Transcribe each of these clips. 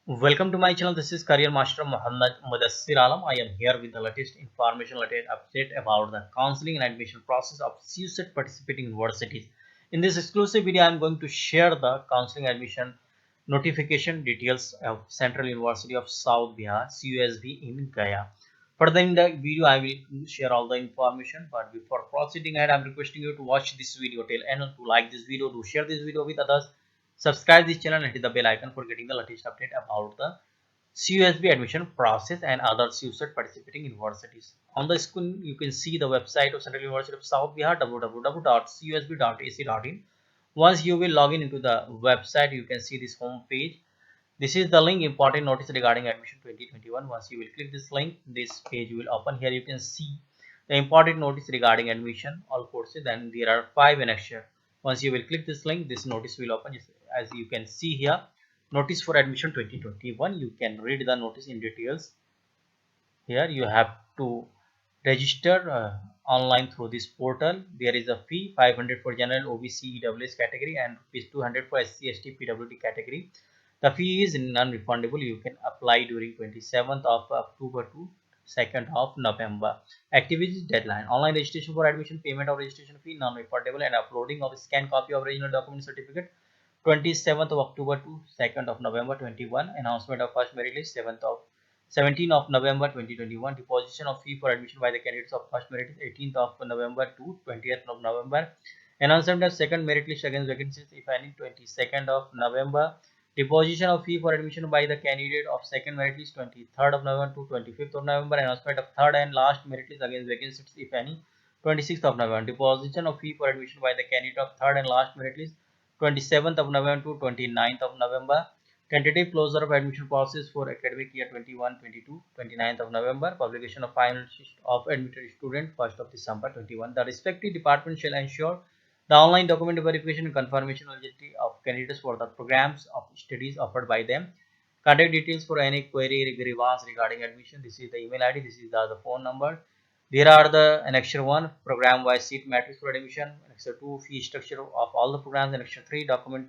Welcome to my channel. This is Career Master Muhammad Mudassir Alam. I am here with the latest information, latest update about the counseling and admission process of CUSET participating universities. In this exclusive video, I am going to share the counseling admission notification details of Central University of South Bihar (CUSB) in Gaya. Further in the video, I will share all the information. But before proceeding ahead, I am requesting you to watch this video till end, to like this video, to share this video with others. Subscribe this channel and hit the bell icon for getting the latest update about the CUSB admission process and other CUSET participating universities. On the screen, you can see the website of Central University of South Bihar, www.cusb.ac.in. Once you will log in into the website, you can see this home page. This is the link important notice regarding admission 2021. Once you will click this link, this page will open. Here you can see the important notice regarding admission, all courses. Then there are 5 annexure. Once you will click this link, this notice will open. As you can see here, notice for admission 2021. You can read the notice in details. Here you have to register online through this portal. There is a fee 500 for general OBC EWS category and rupees 200 for SC ST PWD category. The fee is non-refundable. You can apply during 27th of October to 2nd of November. Activities deadline. Online registration for admission, payment of registration fee non-refundable, and uploading of scanned copy of original document certificate 27th of October to 2nd of November 21. Announcement of first merit list 17th of November 2021. Deposition of fee for admission by the candidates of first merit list 18th of November to 20th of November. Announcement of second merit list against vacancies if any 22nd of November. Deposition of fee for admission by the candidate of second merit list 23rd of November to 25th of November. Announcement of third and last merit list against vacancies if any 26th of November. Deposition of fee for admission by the candidate of third and last merit list 27th of November to 29th of November. Tentative closure of admission process for academic year 21-22, 29th of November. Publication of final list of admitted students 1st of December 21. The respective department shall ensure the online document verification and confirmation eligibility of candidates for the programs of studies offered by them. Contact details for any query grievance regarding admission. This is the email ID. This is the phone number. There are the Annexure 1 program wise seat matrix for admission, Annexure 2 fee structure of all the programs, Annexure 3 document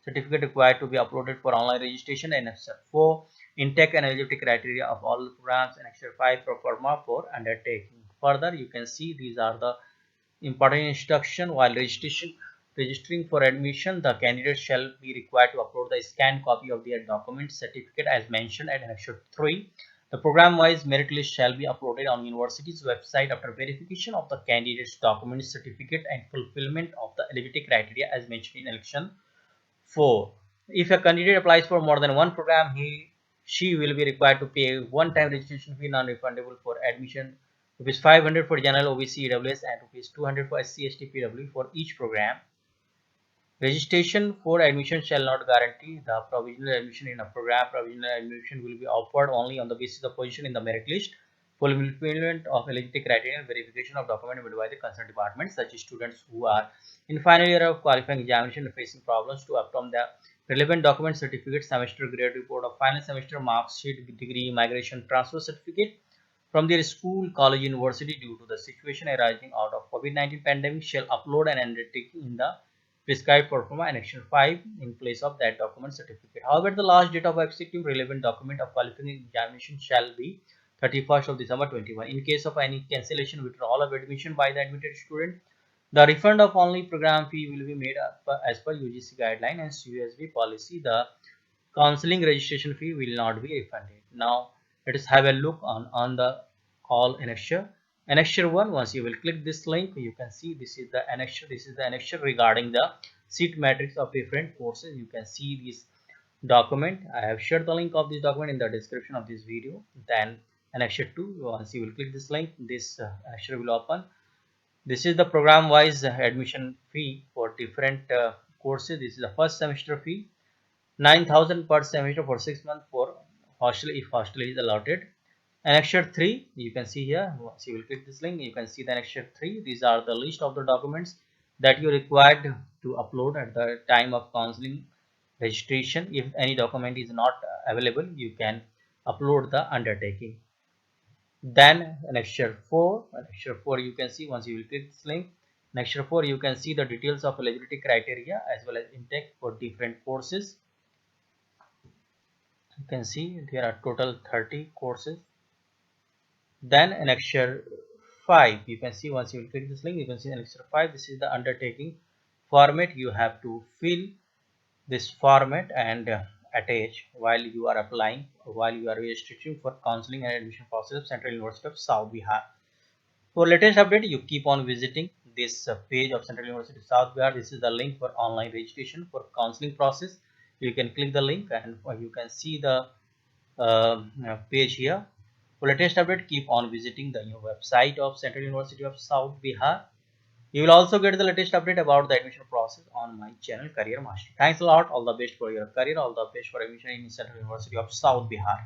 certificate required to be uploaded for online registration, Annexure 4 intake and eligibility criteria of all the programs, Annexure 5 pro forma for undertaking. Further, you can see these are the important instruction. While registering for admission, the candidate shall be required to upload the scanned copy of their document certificate as mentioned at Annexure 3. The program-wise merit list shall be uploaded on university's website after verification of the candidate's document certificate and fulfillment of the eligibility criteria as mentioned in Annexure 4. If a candidate applies for more than one program, she will be required to pay one-time registration fee non-refundable for admission, rupees 500 for general OBC EWS and rupees 200 for SC ST PW for each program. Registration for admission shall not guarantee the provisional admission in a program. Provisional admission will be offered only on the basis of position in the merit list, fulfillment of eligibility criteria, and verification of document made by the concerned department. Such students who are in final year of qualifying examination are facing problems to obtain the relevant document certificate, semester grade report of final semester, mark sheet, degree, migration, transfer certificate from their school, college, university due to the situation arising out of COVID-19 pandemic shall upload an undertaking in the prescribed for form Annexure 5 in place of that document certificate. However, the last date of accepting relevant document of qualifying examination shall be 31st of December 21. In case of any cancellation, withdrawal of admission by the admitted student, the refund of only program fee will be made as per UGC guideline and CUSB policy. The counseling registration fee will not be refunded. Now, let us have a look on the all annexure. Annexure 1, once you will click this link, you can see this is the annexure. This is the annexure regarding the seat matrix of different courses. You can see this document. I have shared the link of this document in the description of this video. Then annexure 2, once you will click this link, this annexure will open. This is the program wise admission fee for different courses. This is the first semester fee 9,000 per semester for 6 months for hostel if hostel is allotted. Annexure 3, you can see here. Once you will click this link, you can see the Annexure 3. These are the list of the documents that you required to upload at the time of counseling registration. If any document is not available, you can upload the undertaking. Then Annexure 4, you can see once you will click this link. Annexure 4, you can see the details of eligibility criteria as well as intake for different courses. You can see there are total 30 courses. Then annexure 5, you can see once you will click this link, you can see annexure 5. This is the undertaking format. You have to fill this format and attach while you are applying, while you are registering for counseling and admission process of Central University of South Bihar. For latest update, you keep on visiting this page of Central University of South Bihar. This is the link for online registration for counseling process. You can click the link and you can see the page here. For latest update, keep on visiting the new website of Central University of South Bihar. You will also get the latest update about the admission process on my channel Career Master. Thanks a lot. All the best for your career. All the best for admission in Central University of South Bihar.